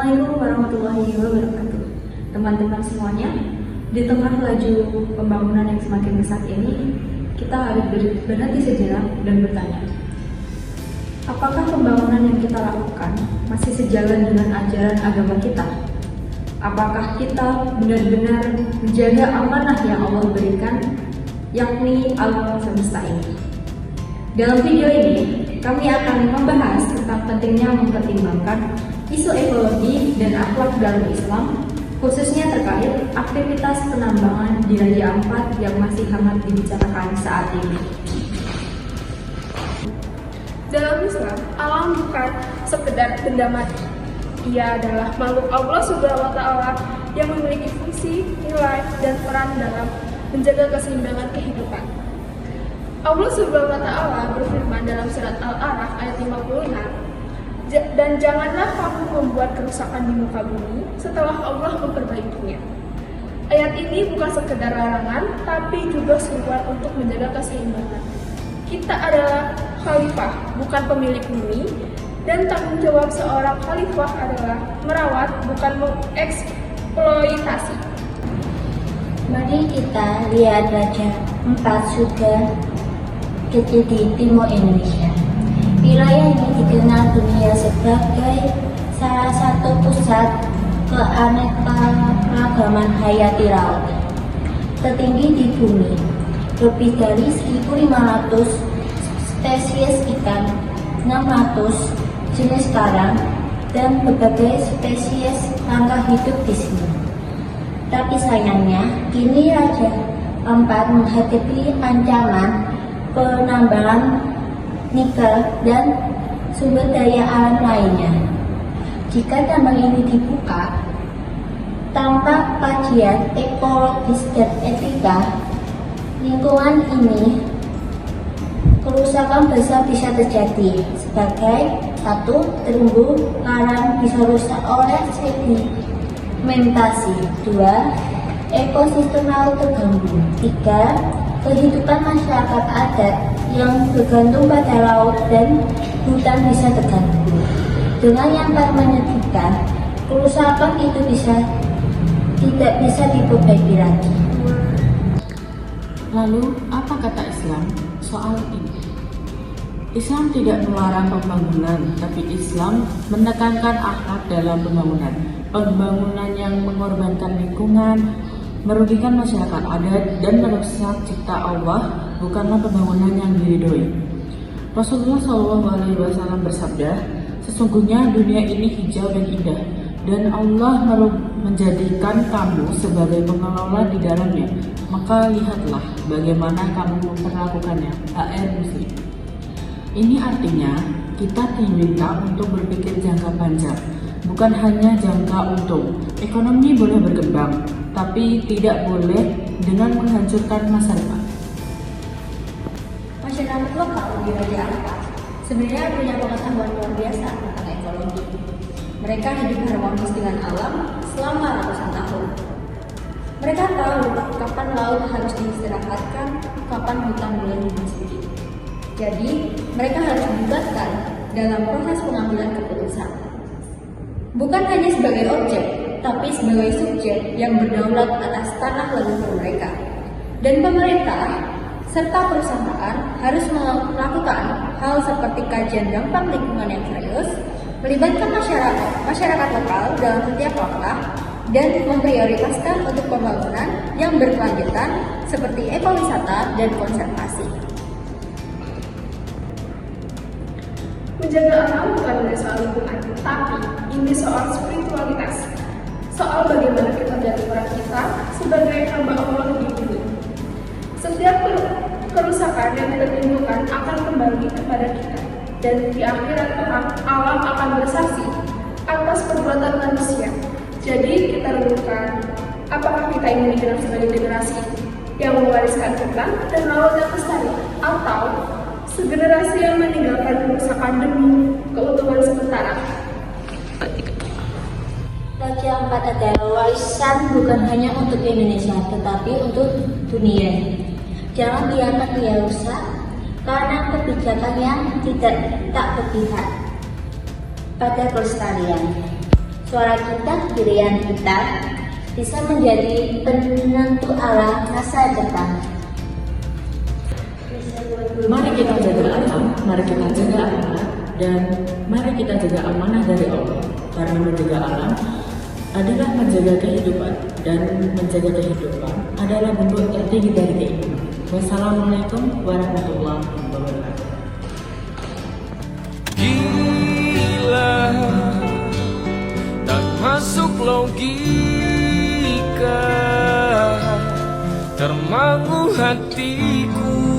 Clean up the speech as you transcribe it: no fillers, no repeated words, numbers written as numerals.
Assalamualaikum warahmatullahi wabarakatuh. Teman-teman semuanya, di tengah laju pembangunan yang semakin besar ini, kita harus berhenti sejenak dan bertanya, apakah pembangunan yang kita lakukan masih sejalan dengan ajaran agama kita? Apakah kita benar-benar menjaga amanah yang Allah berikan, yakni alam semesta ini? Dalam video ini, kami akan membahas tentang pentingnya mempertimbangkan isu ekologi dan akhlak dalam Islam, khususnya terkait aktivitas penambangan di Raja Ampat yang masih hangat dibicarakan saat ini. Dalam Islam, alam bukan sekedar benda mati. Ia adalah makhluk Allah Subhanahu wa Ta'ala yang memiliki fungsi, nilai, dan peran dalam menjaga keseimbangan kehidupan. Allah Subhanahu wa Ta'ala berfirman dalam surat Al-A'raf ayat 56, dan janganlah kamu membuat kerusakan di muka bumi setelah Allah memperbaikinya. Ayat ini bukan sekedar larangan, tapi juga seruan untuk menjaga keseimbangan. Kita adalah khalifah, bukan pemilik bumi, dan tanggung jawab seorang khalifah adalah merawat, bukan mengeksploitasi. Mari kita lihat Raja Ampat sudah kecil di timur Indonesia. Wilayah ini dikenal dunia sebagai salah satu pusat keanekaragaman hayati laut tertinggi di bumi. Lebih dari 1.500 spesies ikan, 600 jenis karang, dan berbagai spesies langka hidup di sini. Tapi sayangnya, kini Raja Ampat menghadapi ancaman penambangan nikel dan sumber daya alam lainnya. Jika tambang ini dibuka tanpa kajian ekologis dan etika lingkungan ini, kerusakan besar bisa terjadi. Sebagai satu, terumbu karang bisa rusak oleh sedimentasi. 2, ekosistem laut terganggu. 3, kehidupan masyarakat adat yang bergantung pada laut dan hutan bisa terganggu. Dengan yang paling menyedihkan, kerusakan itu tidak bisa diperbaiki lagi. Lalu, apa kata Islam soal ini? Islam tidak melarang pembangunan, tapi Islam menekankan akhlak dalam pembangunan. Pembangunan yang mengorbankan lingkungan, merugikan masyarakat adat, dan merusak cipta Allah bukanlah pembangunan yang diridhoi. Rasulullah SAW bersabda, sesungguhnya dunia ini hijau dan indah, dan Allah menjadikan kamu sebagai pengelola di dalamnya. Maka lihatlah bagaimana kamu memperlakukannya. HR Muslim. Ini artinya kita diminta untuk berpikir jangka panjang, bukan hanya jangka untung. Ekonomi boleh berkembang, tapi tidak boleh dengan menghancurkan masa depan. Masyarakat lokal di Raja Ampat sebenarnya punya pengetahuan luar biasa tentang ekologi. Mereka hidup harmonis dengan alam selama ratusan tahun. Mereka tahu kapan laut harus diistirahatkan, kapan hutan boleh dimasuki. Jadi, mereka harus dilibatkan dalam proses pengambilan keputusan. Bukan hanya sebagai objek, tapi sebagai subjek yang berdaulat atas tanah leluhur mereka. Dan pemerintah serta perusahaan harus melakukan hal seperti kajian dampak lingkungan yang serius, melibatkan masyarakat lokal dalam setiap langkah, dan memprioritaskan untuk pembangunan yang berkelanjutan seperti ekowisata dan konservasi. Menjaga alam bukan hanya soal lingkungan, tapi ini soal spiritualitas. Soal bagaimana kita menjadi peran kita sebagai hamba Allah di bumi. Setiap kerusakan yang kita timbulkan akan kembali kepada kita, dan di akhirat kelak alam akan bersaksi atas perbuatan manusia. Jadi kita renungkan, apakah kita ingin dikenal sebagai generasi yang mewariskan hutan dan laut yang lestari, atau segenerasi yang meninggalkan kerusakan demi keuntungan sementara. Raja Ampat adalah warisan bukan hanya untuk Indonesia, tetapi untuk dunia. Jangan biarkan dia rusak karena kebijakan yang tak berpihak pada kelestarian. Suara kita, pilihan kita, bisa menjadi penentu arah masa depan. Mari kita jaga alam, mari kita jaga amanah, dan mari kita jaga amanah dari Allah. Karena menjaga alam adalah menjaga kehidupan, dan menjaga kehidupan adalah bentuk tertinggi dari keimanan. Wassalamualaikum warahmatullahi wabarakatuh. Gila, tak masuk logika, termangu hatiku